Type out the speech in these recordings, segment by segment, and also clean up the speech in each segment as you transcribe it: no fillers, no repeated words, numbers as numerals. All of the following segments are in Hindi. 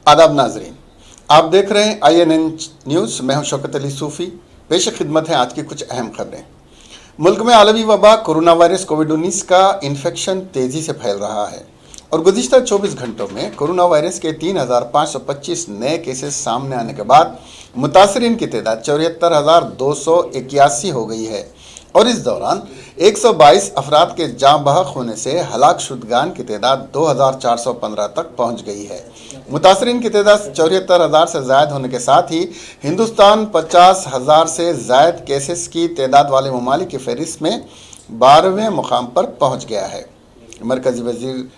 आदाब नाजरीन, आप देख रहे हैं INN न्यूज़। मैं हूं शौकत अली सूफ़ी। पेश खिदमत है आज की कुछ अहम खबरें। मुल्क में आलमी वबा कोरोना वायरस कोविड-19 का इन्फेक्शन तेज़ी से फैल रहा है और गुज़िश्ता 24 घंटों में कोरोना वायरस के 3,525 नए केसेस सामने आने के बाद मुतासरीन की तादाद 74,281 हो गई है और इस दौरान 122 अफराद के जाँ बहक होने से हलाक शुदगान की तादाद 2,415 तक पहुँच गई है। मुतासरीन की तादाद 74,000 से ज़ायद होने के साथ ही हिंदुस्तान 50,000 से ज़ायद केसेस की तादाद वाले ममालिक की फहरिस्त में 12वें मुकाम पर पहुँच गया है। मरकज़ी वज़ीर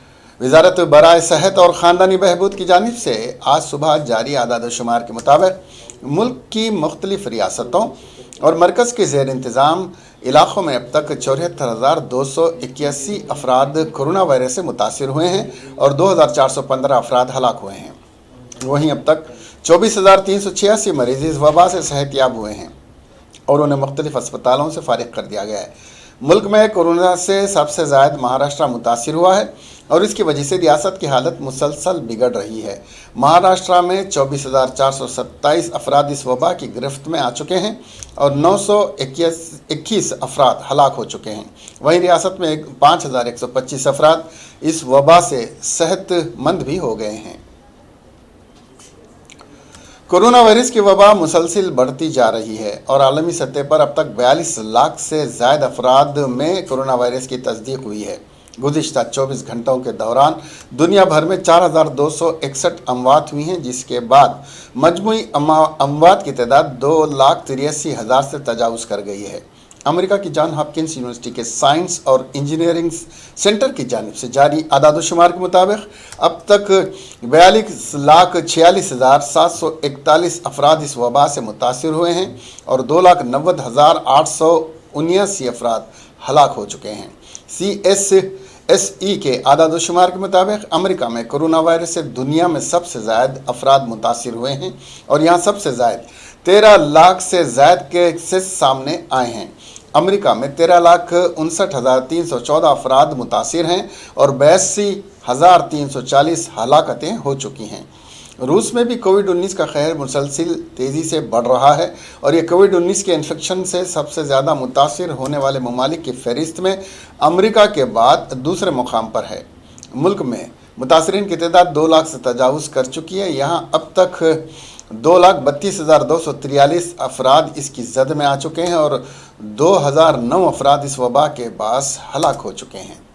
वज़ारत बराए सेहत और ख़ानदानी बहबूद की जानिब से आज सुबह जारी आदाद शुमार के मुताबिक मुल्क की मुख्तलिफ रियासतों और मरकज़ के ज़ेर इंतज़ाम इलाक़ों में अब तक 74,281 अफराद कोरोना वायरस से मुतासिर हुए हैं और 2,415 अफराद हलाक हुए हैं। वहीं अब तक 24,386 मरीज़ इस वबा से सेहतयाब हुए हैं और उन्हें मुख्तलिफ अस्पतालों से फारिग कर दिया गया है। मुल्क में कोरोना से सबसे ज़्यादा महाराष्ट्र मुतासिर हुआ है और इसकी वजह से रियासत की हालत मुसलसल बिगड़ रही है। महाराष्ट्र में 24,427 अफराद इस वबा की गिरफ्त में आ चुके हैं और 921 अफराद हलाक हो चुके हैं। वहीं रियासत में 5,125 अफराद इस वबा से सेहतमंद भी हो गए हैं। कोरोना वायरस की वबा मुसलसल बढ़ती जा रही है और आलमी सतह पर अब तक 42 लाख से ज़ायद अफराद में कोरोना वायरस की तस्दीक हुई है। गुज़िश्ता 24 घंटों के दौरान दुनिया भर में 4,261 अमवात हुई हैं, जिसके बाद मजमूई अमवात की तादाद 2,83,000 से तजावुज़ कर गई है। अमेरिका की जॉन हॉपकिंस यूनिवर्सिटी के साइंस और इंजीनियरिंग सेंटर की जानिब से जारी आदाद शुमार के मुताबिक अब तक 42,46,741 अफराद इस वबा से मुतासिर हुए हैं और 2,90,879 अफराद हलाक हो चुके हैं। CSSE के आदाद शुमार के मुताबिक अमेरिका में कोरोना वायरस से दुनिया में सबसे ज़्यादा अफराद मुतासिर हुए हैं और यहाँ सबसे ज़्यादा 13 लाख से ज़्यादा केसेस सामने आए हैं। अमेरिका में 13,59,314 अफराद मुतासिर हैं और 82,340 हलाकतें हो चुकी हैं। रूस में भी कोविड-19 का कहर मुसलसल तेज़ी से बढ़ रहा है और ये कोविड-19 के इन्फेक्शन से सबसे ज़्यादा मुतासिर होने वाले ममालिक की फहरिस्त में अमेरिका के बाद दूसरे मुकाम पर है। मुल्क में मुतासरीन की तादाद 2 लाख से तजावुज़ कर चुकी है। यहाँ अब तक 2,32,243 अफराद इसकी जद में आ चुके हैं और 2,009 अफराद इस वबा के बास हलाक हो चुके हैं।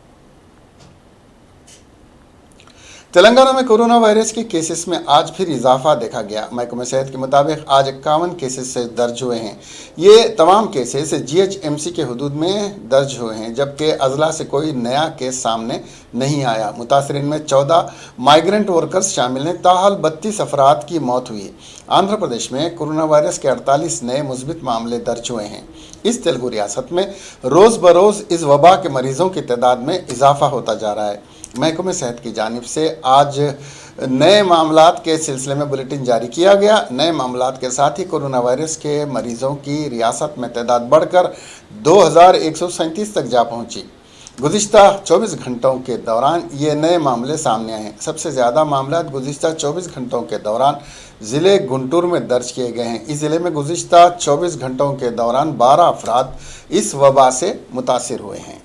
तेलंगाना में कोरोना वायरस के केसेस में आज फिर इजाफा देखा गया। महकमे सेहत के मुताबिक आज 51 केसेस से दर्ज हुए हैं। ये तमाम केसेस GHMC के हदूद में दर्ज हुए हैं, जबकि अजला से कोई नया केस सामने नहीं आया। मुतासरीन में 14 माइग्रेंट वर्कर्स शामिल हैं। ताहाल 32 अफराद की मौत हुई। आंध्र प्रदेश में कोरोना वायरस के 48 नए मुस्बित मामले दर्ज हुए हैं। इस तेलुगु रियासत में रोज़ बरोज़ इस वबा के मरीज़ों की तादाद में इजाफा होता जा रहा है। महकमे सेहत की जानिब से आज नए मामलात के सिलसिले में बुलेटिन जारी किया गया। नए मामलात के साथ ही कोरोना वायरस के मरीज़ों की रियासत में तादाद बढ़कर 2,137 तक जा पहुंची। गुज़िश्ता 24 घंटों के दौरान ये नए मामले सामने आए हैं। सबसे ज़्यादा मामलात गुज़िश्ता 24 घंटों के दौरान ज़िले गुंटूर में दर्ज किए गए हैं। इस ज़िले में गुज़िश्ता 24 घंटों के दौरान 12 अफराद इस वबा से मुतासिर हुए हैं।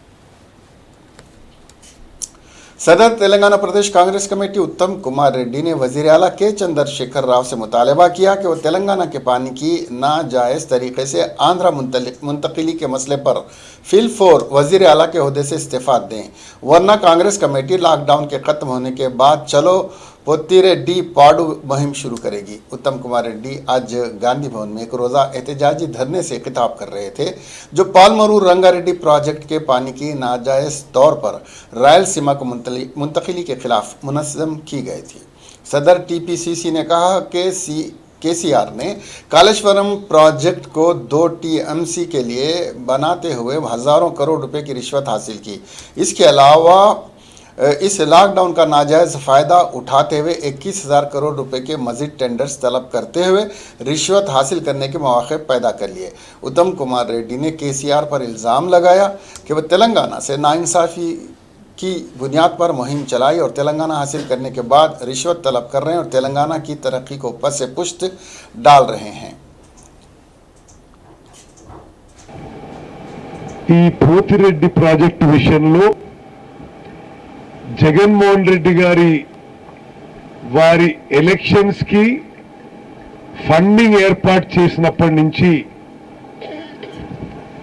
सदर तेलंगाना प्रदेश कांग्रेस कमेटी उत्तम कुमार रेड्डी ने वज़ीर आला के चंद्रशेखर राव से मुतालबा किया कि वह तेलंगाना के पानी की नाजायज़ तरीके से आंध्रा मुंतकिली के मसले पर फिलफोर वज़ीर आला के ओहदे से इस्तीफ़ा दें, वरना कांग्रेस कमेटी लॉकडाउन के ख़त्म होने के बाद चलो पोत्तिरेड्डी पाडू मुहिम शुरू करेगी। उत्तम कुमार रेड्डी आज गांधी भवन में एक रोज़ा एहतजाजी धरने से खिताब कर रहे थे, जो पालमरू रंगारेड्डी प्रोजेक्ट के पानी की नाजायज़ तौर पर रायलसीमा को मुंतकिली के खिलाफ मुनज़्ज़म की गई थी। सदर TPCC ने कहा कि KCR ने कालेश्वरम प्रोजेक्ट को 2 TMC के लिए बनाते हुए हज़ारों करोड़ रुपए की रिश्वत हासिल की। इसके अलावा इस लॉकडाउन का नाजायज़ फ़ायदा उठाते हुए 21,000 करोड़ रुपए के मज़ीद टेंडर्स तलब करते हुए रिश्वत हासिल करने के मौके पैदा कर लिए। उत्तम कुमार रेड्डी ने KCR पर इल्ज़ाम लगाया कि वह तेलंगाना से नाइंसाफ़ी की बुनियाद पर मुहिम चलाई और तेलंगाना हासिल करने के बाद रिश्वत तलब कर रहे हैं और तेलंगाना की तरक्की को पस से पुष्ट डाल रहे हैं। ఈ పోతిరెడ్డి ప్రాజెక్టు విషయంలో జగన్మోహన్ రెడ్డి గారి వారి ఎలక్షన్స్ కి ఫండింగ్ ఏర్పాటు చేసినప్పటి నుంచి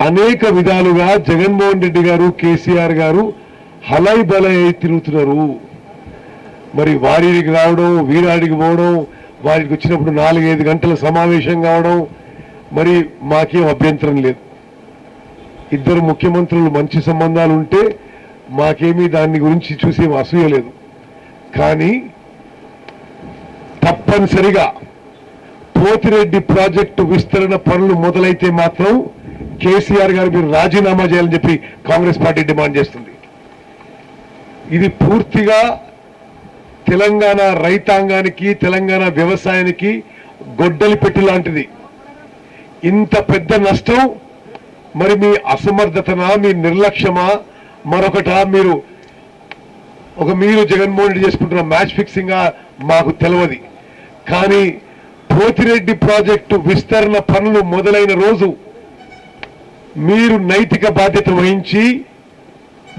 అనేక విధాలుగా జగన్మోహన్ రెడ్డి గారు కేసీఆర్ గారు హలై బలై తిరుగుతున్నారు. మరి వారికి రావడం వీరాడికి పోవడం వారికి వచ్చినప్పుడు 4-5 గంటల సమావేశం కావడం మరి మాకేం అభ్యంతరం లేదు. ఇద్దరు ముఖ్యమంత్రులు మంచి సంబంధాలు ఉంటే మాకేమీ దాని గురించి చూసే అసూయ లేదు. కానీ తప్పనిసరిగా పోతిరెడ్డి ప్రాజెక్టు విస్తరణ పనులు మొదలైతే మాత్రం కేసీఆర్ గారు మీరు రాజీనామా చేయాలని చెప్పి కాంగ్రెస్ పార్టీ డిమాండ్ చేస్తుంది. ఇది పూర్తిగా తెలంగాణ రైతాంగానికి తెలంగాణ వ్యవసాయానికి గొడ్డలి పెట్టి లాంటిది. ఇంత పెద్ద నష్టం మరి మీ అసమర్థతనా మీ నిర్లక్ష్యమా మరొకటా మీరు జగన్మోహన్ రెడ్డి చేసుకుంటున్న మ్యాచ్ ఫిక్సింగ్ మాకు తెలియదు. కానీ పోతిరెడ్డి ప్రాజెక్టు విస్తరణ పనులు మొదలైన రోజు మీరు నైతిక బాధ్యత వహించి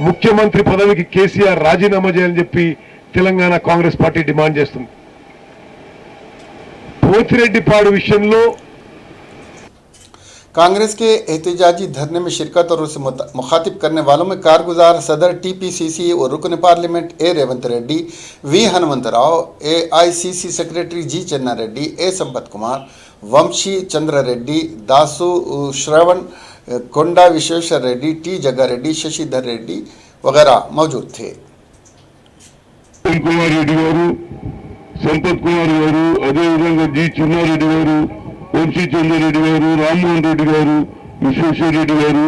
ముఖ్యమంత్రి పదవికి కేసీఆర్ రాజీనామా చేయాలని చెప్పి తెలంగాణ కాంగ్రెస్ పార్టీ డిమాండ్ చేస్తుంది. పోతిరెడ్డిపాడు విషయంలో कांग्रेस के एहतजाजी धरने में शिरकत और उसे मुखातिब करने वालों में कारगुजार सदर टीपीसीसी और रुकन पार्लियामेंट ए Revanth Reddy, V Hanumantharao, AICC secretary G Channa Reddy, A Sampath Kumar, Vamshi Chandra Reddy, Dasu Sravan, Konda Vishweshwar Reddy, T Jaggareddy, Shashidhar Reddy वगैरह मौजूद थे। కుమార్ రెడ్డి గారు, సంపత్ కుమార్ గారు, అదేవిధంగా జి చిన్నారెడ్డి గారు, వంశీ చంద్రరెడ్డి గారు, రామ్మోహన్ రెడ్డి గారు, విశ్వేశ్వర రెడ్డి గారు,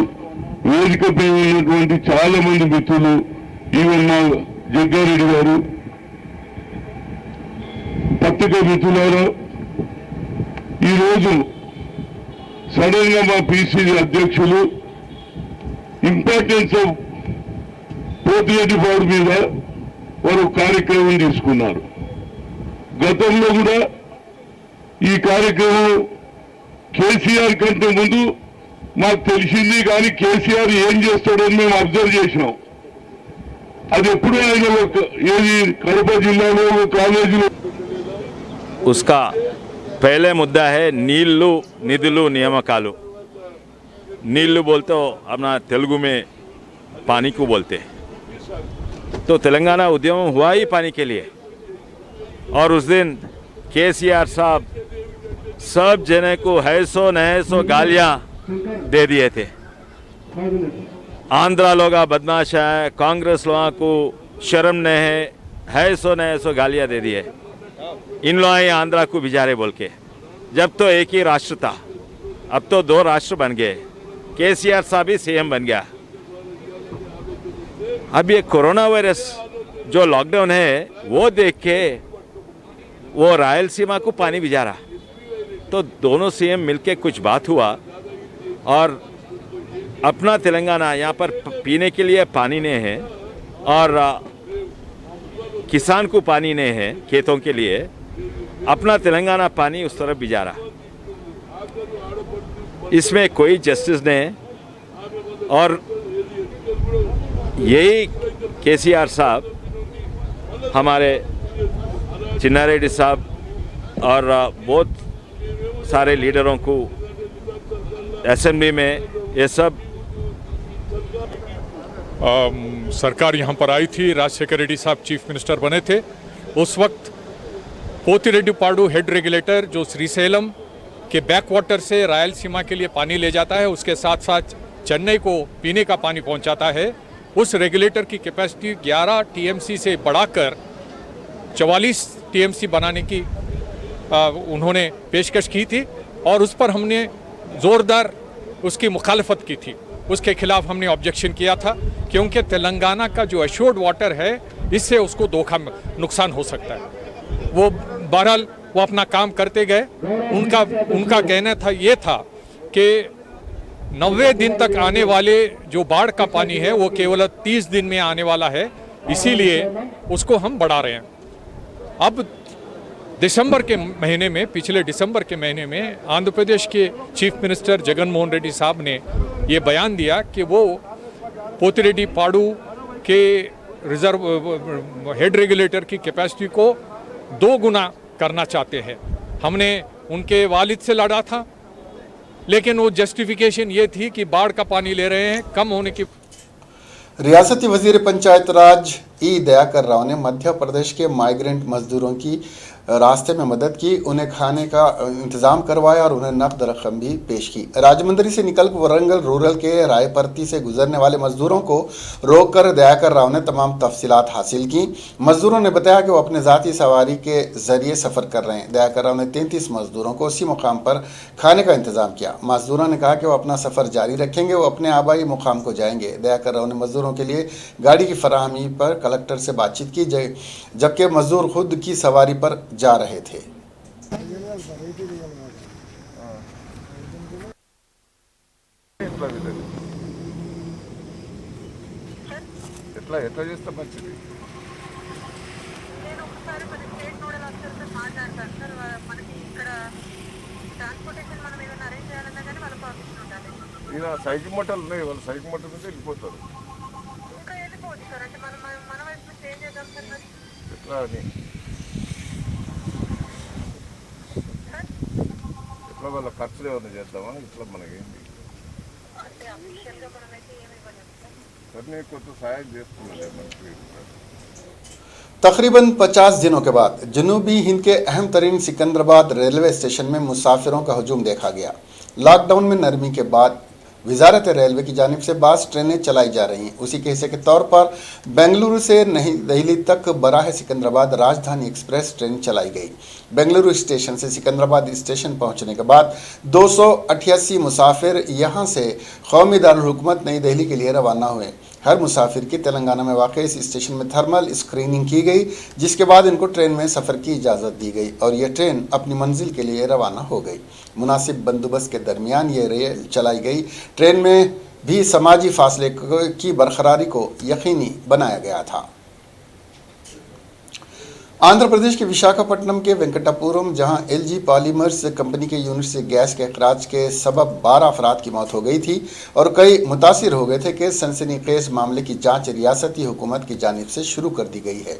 వేదికపై ఉన్నటువంటి చాలా మంది మిత్రులు, ఈవెన్ మా జగ్గారెడ్డి గారు, పత్రికా మిత్రులారా, ఈరోజు సడన్ గా మా పిసిసి అధ్యక్షులు ఇంపార్టెన్స్ ఆఫ్ పోతిరెడ్డిపాడు మీద వారు కార్యక్రమం తీసుకున్నారు. గతంలో కూడా ఈ కార్యక్రమం కేసీఆర్ కంటే ముందు మాకు తెలిసింది. కానీ కేసీఆర్ ఏం చేస్తాడని మేము అబ్జర్వ్ చేసినాం. అది ఎప్పుడు ఆయన ఏది కడప జిల్లాలో కాలేజీలో उसका पहले मुद्दा है नीलू निधुलू नियामकालू। नीलू बोलते हो अपना तेलुगु में पानी को बोलते हैं। तो तेलंगाना उद्यम हुआ ही पानी के लिए। और उस दिन केसीआर साहब सब जने को है सो नए सो गालियां दे दिए थे। आंध्रा लोग बदमाश है, कांग्रेस लोगों को शर्म नहीं है सो नए सो गालियां दे दिए। इन लोग आंध्रा को बिजारे बोल के। जब तो एक ही राष्ट्र था, अब तो 2 राष्ट्र बन गए। केसीआर साहब भी सीएम बन गया। अब ये कोरोना वायरस जो लॉकडाउन है वो देख के वो रायलसीमा को पानी भिजा रहा। तो दोनों सीएम मिलके कुछ बात हुआ और अपना तेलंगाना यहाँ पर पीने के लिए पानी नहीं है और किसान को पानी नहीं है खेतों के लिए। अपना तेलंगाना पानी उस तरफ भिजा रहा। इसमें कोई जस्टिस नहीं है। और यही केसीआर साहब हमारे चिन्नारेड्डी साहब और बहुत सारे लीडरों को असेंबली में ये सब सरकार यहाँ पर आई थी। राजशेखर रेड्डी साहब चीफ मिनिस्टर बने थे। उस वक्त पोतिरेड्डीपाडु हेड रेगुलेटर जो श्रीशैलम के बैक वाटर से रायलसीमा के लिए पानी ले जाता है, उसके साथ साथ चेन्नई को पीने का पानी पहुँचाता है, उस रेगुलेटर की कैपेसिटी 11 टीएमसी से बढ़ाकर 44 टीएमसी बनाने की उन्होंने पेशकश की थी। और उस पर हमने ज़ोरदार उसकी मुखालफत की थी। उसके खिलाफ हमने ऑब्जेक्शन किया था क्योंकि तेलंगाना का जो एश्योर्ड वाटर है इससे उसको नुकसान हो सकता है। वो बहरहाल वो अपना काम करते गए। उनका कहना था ये था कि 90 दिन तक आने वाले जो बाढ़ का पानी है वो केवल 30 दिन में आने वाला है, इसीलिए उसको हम बढ़ा रहे हैं। अब दिसंबर के महीने में, पिछले दिसंबर के महीने में आंध्र प्रदेश के चीफ मिनिस्टर जगन मोहन रेड्डी साहब ने ये बयान दिया कि वो पोतिरेड्डी पाडू के रिजर्व हेड रेगुलेटर की कैपेसिटी को 2 गुना करना चाहते हैं। हमने उनके वालिद से लड़ा था, लेकिन वो जस्टिफिकेशन ये थी कि बाढ़ का पानी ले रहे हैं, कम होने की। रियासती वजीर पंचायत राज ई दयाकर राव ने मध्य प्रदेश के माइग्रेंट मजदूरों की रास्ते में मदद की, उन्हें खाने का इंतजाम करवाया और उन्हें नकद रकम भी पेश की। राजमुंदरी से निकल वरंगल रूरल के रायपर्ती से गुजरने वाले मजदूरों को रोककर दयाकर राव ने तमाम तफसीलात हासिल की। मजदूरों ने बताया कि वो अपने ज़ाती सवारी के जरिए सफ़र कर रहे हैं। दयाकर राव ने 33 मजदूरों को उसी मुकाम पर खाने का इंतजाम किया। मजदूरों ने कहा कि वो अपना सफ़र जारी रखेंगे, वो अपने आबाई मुकाम को जाएंगे। दयाकर राव ने मजदूरों के लिए गाड़ी की फराहमी पर कलेक्टर से बातचीत की, जबकि मजदूर खुद की सवारी पर जा रहे थे। ఎట్లా చేస్తే మంచిది? నేను ఒకసారి మన స్టేట్ నోడల్ ఆఫీసర్తో మాట్లాడతాను సార్. మనకి ఇక్కడ ట్రాన్స్పోర్టేషన్ మనం ఏమైనా అరేంజ్ చేయాలన్నా కానీ వాళ్ళ పర్మిషన్ ఉండాలి. ఈయన సైకిల్ మోటార్లు ఉన్నాయి, వాళ్ళు సైకిల్ మోటార్ నుంచి వెళ్ళిపోతారు. ఇంకా వెళ్ళిపోవచ్చు సార్. అంటే మనం మన వైపు నుంచి ఏం చేద్దాం సార్ మరి? ఎట్లా అని ఎట్లా వాళ్ళ ఖర్చులు ఏమైనా చేద్దామా? ఇట్లా మనకేంటి అంటే అఫీషియల్గా మనమైతే ఏమి ఇవ్వలేము సార్. సరే కొంచెం సాయం చేస్తున్నాలే మనకి. तकरीबन 50 दिनों के बाद जनूबी हिंद के अहम तरीन सिकंदराबाद रेलवे स्टेशन में मुसाफिरों का हजूम देखा गया। लॉकडाउन में नरमी के बाद वजारत रेलवे की जानिब से 22 ट्रेनें चलाई जा रही हैं। उसी के हिस्से के तौर पर बेंगलुरु से नई दिल्ली तक बराह सिकंदराबाद राजधानी एक्सप्रेस ट्रेन चलाई गई। बेंगलुरु स्टेशन से सिकंदराबाद स्टेशन पहुंचने के बाद 288 मुसाफिर यहां से कौमी दारुल हुकूमत नई दिल्ली के लिए रवाना हुए। हर मुसाफिर की तेलंगाना में वाक़ इस स्टेशन में थर्मल स्क्रीनिंग की गई, जिसके बाद इनको ट्रेन में सफ़र की इजाज़त दी गई और ये ट्रेन अपनी मंजिल के लिए रवाना हो गई। मुनासिब बंदोबस्त के दरमियान ये रेल चलाई गई। ट्रेन में भी समाजी फासले की बरकरारी को यकीनी बनाया गया था। आंध्र प्रदेश के विशाखापट्टनम के वेंकटापुरम, जहां एलजी पॉलीमर्स कंपनी के यूनिट से गैस के अखराज के सबब 12 अफराद की मौत हो गई थी और कई मुतासिर हो गए थे कि सनसनीखेज मामले की जांच रियासती हुकूमत की जानिब से शुरू कर दी गई है।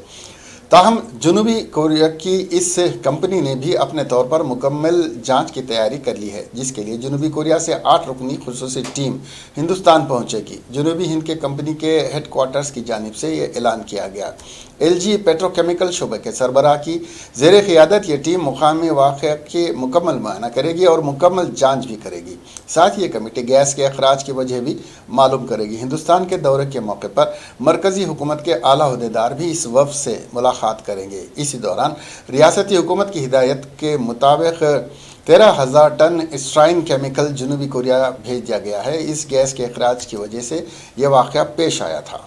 ताहम जनूबी कोरिया की इस कंपनी ने भी अपने तौर पर मुकम्मल जांच की तैयारी कर ली है, जिसके लिए जनूबी कोरिया से 8 रुकनी खुसूसी टीम हिंदुस्तान पहुंचेगी। जनूबी हिंद के कंपनी के हेडक्वार्टर्स की जानिब से ये ऐलान किया गया। एलजी पेट्रोकेमिकल शोबे के सरबराह की ज़ेर क़ियादत ये टीम मुकामी वाक़या के मुकम्मल मुआयना करेगी और मुकम्मल जांच भी करेगी। साथ ही ये कमेटी गैस के अखराज की वजह भी मालूम करेगी। हिंदुस्तान के दौरे के मौके पर मरकज़ी हुकूमत के आला अहदेदार भी इस वफ़द से मुलाकात करेंगे। इसी दौरान रियासती हुकूमत की हिदायत के मुताबिक 13,000 टन स्ट्राइन केमिकल जनूबी कोरिया भेज दिया गया है। इस गैस के अखराज की वजह से यह वाक़या पेश आया था।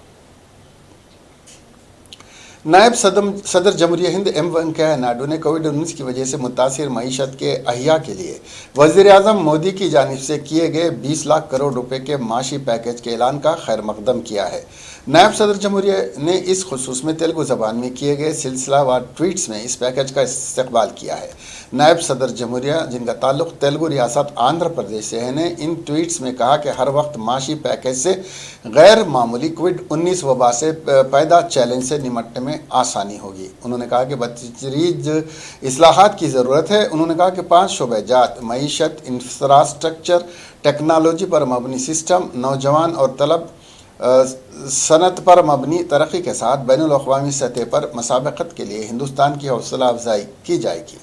नायब सदर जमहूरिया हिंद एम वेंकैया नायडू ने कोविड-19 की वजह से मुतासिर मईशत के अहिया के लिए वज़ीर आज़म मोदी की जानिब से किए गए 20 लाख करोड़ रुपए के माशी पैकेज के ऐलान का खैर मकदम किया है। नायब सदर जमहूरिया ने इस खुसूस में तेलुगु ज़बान में किए गए सिलसिलावार ट्वीट्स में इस पैकेज का इस्तकबाल किया है। नायब सदर जमहूरिया, जिनका ताल्लुक़ तेलुगु रियासत आंध्र प्रदेश से है, ने इन ट्वीट्स में कहा कि हर वक्त माशी पैकेज से गैर मामूली कोविड-19 वबा से पैदा चैलेंज से निपटने में आसानी होगी। उन्होंने कहा कि बतदरीज इस्लाहात की ज़रूरत है। उन्होंने कहा कि 5 शोबेजात मईशत, इंफ्रास्ट्रक्चर, टेक्नोलॉजी पर मबनी सिस्टम, नौजवान और तलब सनत पर मबनी तरक्की के साथ बैनुल अक़वामी सतह पर मसाबकत के लिए हिंदुस्तान की हौसला अफजाई की जाएगी।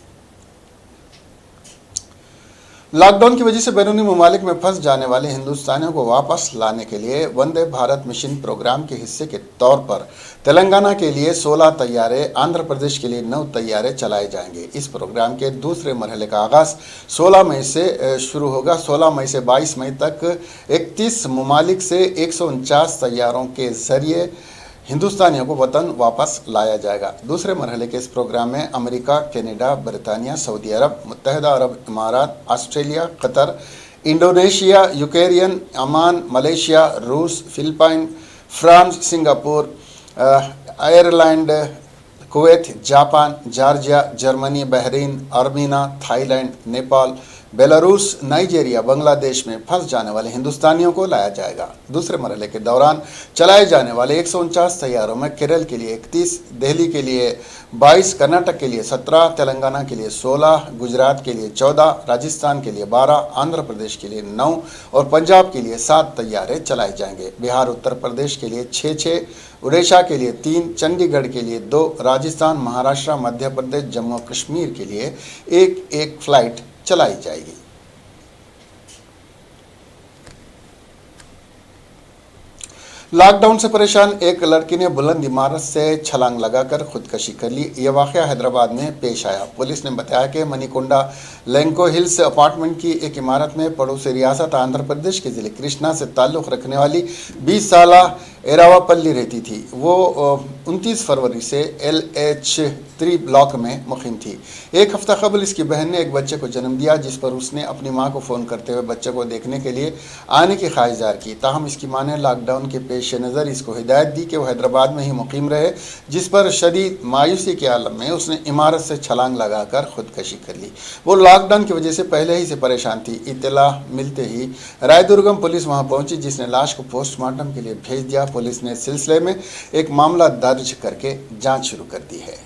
लॉकडाउन की वजह से बैरूनी ममालिक में फंस जाने वाले हिंदुस्तानियों को वापस लाने के लिए वंदे भारत मिशन प्रोग्राम के हिस्से के तौर पर तेलंगाना के लिए 16 तैयारे, आंध्र प्रदेश के लिए 9 तैयारे चलाए जाएंगे। इस प्रोग्राम के दूसरे मरहले का आगाज़ 16 मई से शुरू होगा। 16 मई से 22 मई तक 31 ममालिक से 149 तैयारों के ज़रिए हिंदुस्तानियों को वतन वापस लाया जाएगा। दूसरे मरहले के इस प्रोग्राम में अमेरिका, कनाडा, बरतानिया, सऊदी अरब, मुत्तहिदा अरब इमारात, Australia, Qatar, Indonesia, Ukraine, Oman, Malaysia, रूस, Philippines, France, Singapore, Ireland, Kuwait, Japan, Georgia, Germany, Bahrain, Armenia, Thailand, Nepal, Belarus, Nigeria, Bangladesh में फंस जाने वाले हिंदुस्तानियों को लाया जाएगा। दूसरे मरहले के दौरान चलाए जाने वाले 149 तैयारों में केरल के लिए 31, दिल्ली के लिए 22, कर्नाटक के लिए 17, तेलंगाना के लिए 16, गुजरात के लिए 14, राजस्थान के लिए 12, आंध्र प्रदेश के लिए 9 और पंजाब के लिए 7 तैयारे चलाए जाएंगे। बिहार, उत्तर प्रदेश के लिए 6, उड़ीसा के लिए 3, चंडीगढ़ के लिए 2, राजस्थान, महाराष्ट्र, मध्य प्रदेश, जम्मू और कश्मीर के लिए 1 फ्लाइट चलाई जाएगी। लॉकडाउन से परेशान एक लड़की ने बुलंद इमारत से छलांग लगाकर खुदकुशी कर ली। यह वाकया हैदराबाद में पेश आया। पुलिस ने बताया कि मणिकोंडा लेंको हिल्स अपार्टमेंट की एक इमारत में पड़ोसी रियासत आंध्र प्रदेश के जिले कृष्णा से ताल्लुक़ रखने वाली 20 साल एरावापल्ली रहती थी। वो 29 फरवरी से LH3 ब्लॉक में मुकीम थी। एक हफ्ता कबल इसकी बहन ने एक बच्चे को जन्म दिया, जिस पर उसने अपनी मां को फ़ोन करते हुए बच्चे को देखने के लिए आने की ख्वाहिश ज़ाहिर की। ताहम इसकी मां ने लॉकडाउन के पेश नज़र इसको हिदायत दी कि वह हैदराबाद में ही मुकीम रहे, जिस पर शदीद मायूसी के आलम में उसने इमारत से छलांग लगाकर खुदकुशी कर ली। वो लॉकडाउन की वजह से पहले ही से परेशान थी। इत्तला मिलते ही रायदुर्गम पुलिस वहां पहुंची, जिसने लाश को पोस्टमार्टम के लिए भेज दिया। पुलिस ने इस सिलसिले में एक मामला दर्ज करके जांच शुरू कर दी है।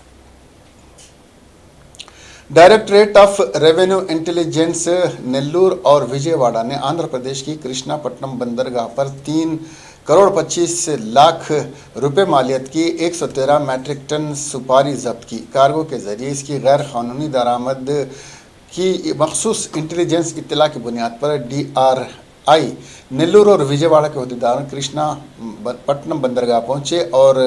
Directorate of revenue intelligence Nellore और विजयवाड़ा ने आंध्र प्रदेश की कृष्णापट्टनम बंदरगाह पर 3 करोड़ 25 लाख रुपए मालियत की 113 मैट्रिक टन सुपारी जब्त की। कार्गो के जरिए इसकी गैर कानूनी दरामद की मखसूस इंटेलिजेंस इत्तला की बुनियाद पर DRI नेल्लूर और विजयवाड़ा के अहदेदार कृष्णापट्टनम बंदरगाह पहुंचे और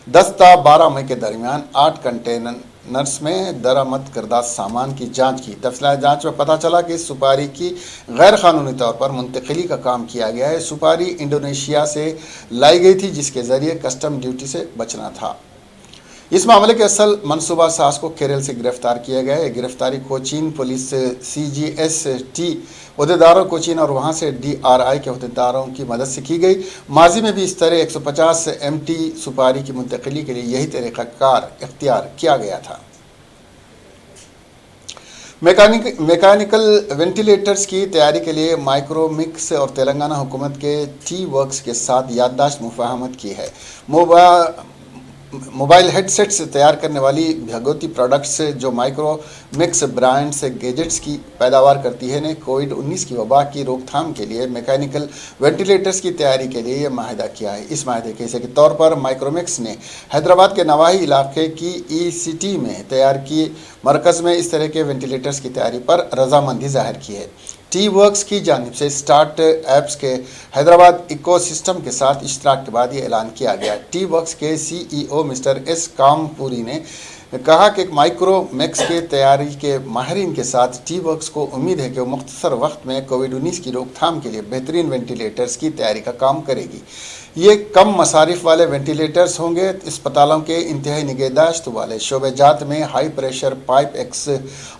10 ता 12 मई के दरमियान 8 कंटेनर्स में दरामद करदा सामान की जांच की। तफसीलात जांच में पता चला कि इस सुपारी की गैर कानूनी तौर पर मुंतकिली का काम किया गया है। सुपारी इंडोनेशिया से लाई गई थी, जिसके जरिए कस्टम ड्यूटी से बचना था। इस मामले के असल मनसूबा साज को केरल से गिरफ्तार किया गया है। गिरफ्तारी कोचीन पुलिस CGST अहदेदारों कोचीन और वहां से DRI के अहदेदारों की मदद से की गई। माजी में भी इस तरह 150 MT सुपारी की मुंतकिली के लिए यही तरीक़ाकार इख्तियार किया गया था। मैकेनिकल वेंटिलेटर्स की तैयारी के लिए माइक्रोमिक्स और तेलंगाना हुकूमत के T-Works के साथ याददाश्त मुफाहमत की है। मोबाइल हेडसेट्स तैयार करने वाली भगवती प्रोडक्ट्स, जो माइक्रोमिक्स ब्रांड से गैजेट्स की पैदावार करती है, ने कोविड-19 की वबा की रोकथाम के लिए मैकेनिकल वेंटिलेटर्स की तैयारी के लिए यह माहिदा किया है। इस माहिदे के हिस्से के तौर पर माइक्रोमिक्स ने हैदराबाद के नवाही इलाके की ECT में तैयार की मरकज़ में इस तरह के वेंटिलेटर्स की तैयारी पर रजामंदी जाहिर की है। T-Works की जानिब से स्टार्ट एप्स के हैदराबाद इकोसिस्टम के साथ इश्तराक के बाद ये ऐलान किया गया। T-Works के CEO मिस्टर S कामपुरी ने कहा कि माइक्रोमिक्स के तैयारी के माहिरीन के साथ T-Works को उम्मीद है कि वो मुख्तसर वक्त में कोविड-19 की रोकथाम के लिए बेहतरीन वेंटिलेटर्स की तैयारी का काम करेगी। ये कम मसारिफ वाले वेंटिलेटर्स होंगे। अस्पतालों के इंतहाई निगहदाश्त वाले शोबेजात में high pressure pipe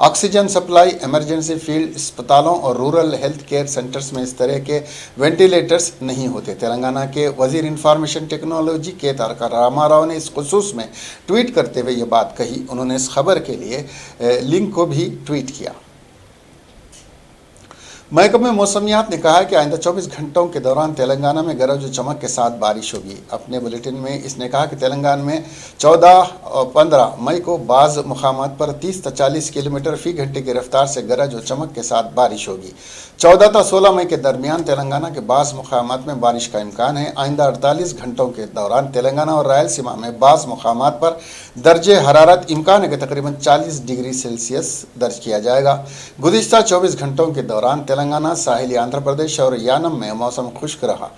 oxygen supply, emergency field अस्पतालों और रूरल हेल्थ केयर सेंटर्स में इस तरह के वेंटिलेटर्स नहीं होते। तेलंगाना के वजीर इंफॉर्मेशन टेक्नोलॉजी के तारका रामाराव ने इस खुसूस में ट्वीट करते हुए ये बात कही। उन्होंने इस खबर के लिए लिंक को भी ट्वीट किया। महकमे मौसमियात ने कहा है कि आइंदा 24 घंटों के दौरान तेलंगाना में गरज और चमक के साथ बारिश होगी। अपने बुलेटिन में इसने कहा कि तेलंगाना में 14 और 15 मई को बाज़ मुकामात पर 30 से 40 किलोमीटर फी घंटे की रफ्तार से गरज और चमक के साथ बारिश होगी। 14 से 16 मई के दरमियान तेलंगाना के बाज़ मुकामात में बारिश का इम्कान है। आइंदा 48 घंटों के दौरान तेलंगाना और रायलसीमा में बाज़ मुकामात पर दर्जे हरारत इम्कान है कि तकरीबन 40 डिग्री सेल्सियस दर्ज किया जाएगा। गुज़िश्ता 24 घंटों के दौरान तेलंगाना, साहिली आंध्र प्रदेश और यानम में मौसम खुश्क रहा।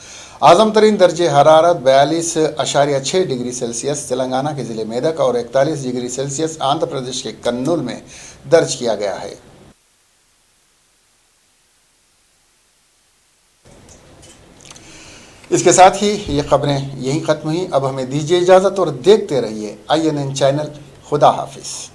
आज़म तरीन दर्जे हरारत 42.6 डिग्री सेल्सियस तेलंगाना के ज़िले मेदक और 41 डिग्री सेल्सियस आंध्र प्रदेश के कन्नूल में दर्ज किया गया है। इसके साथ ही ये खबरें यहीं ख़त्म हुई। अब हमें दीजिए इजाज़त और देखते रहिए INN चैनल। खुदा हाफिज़।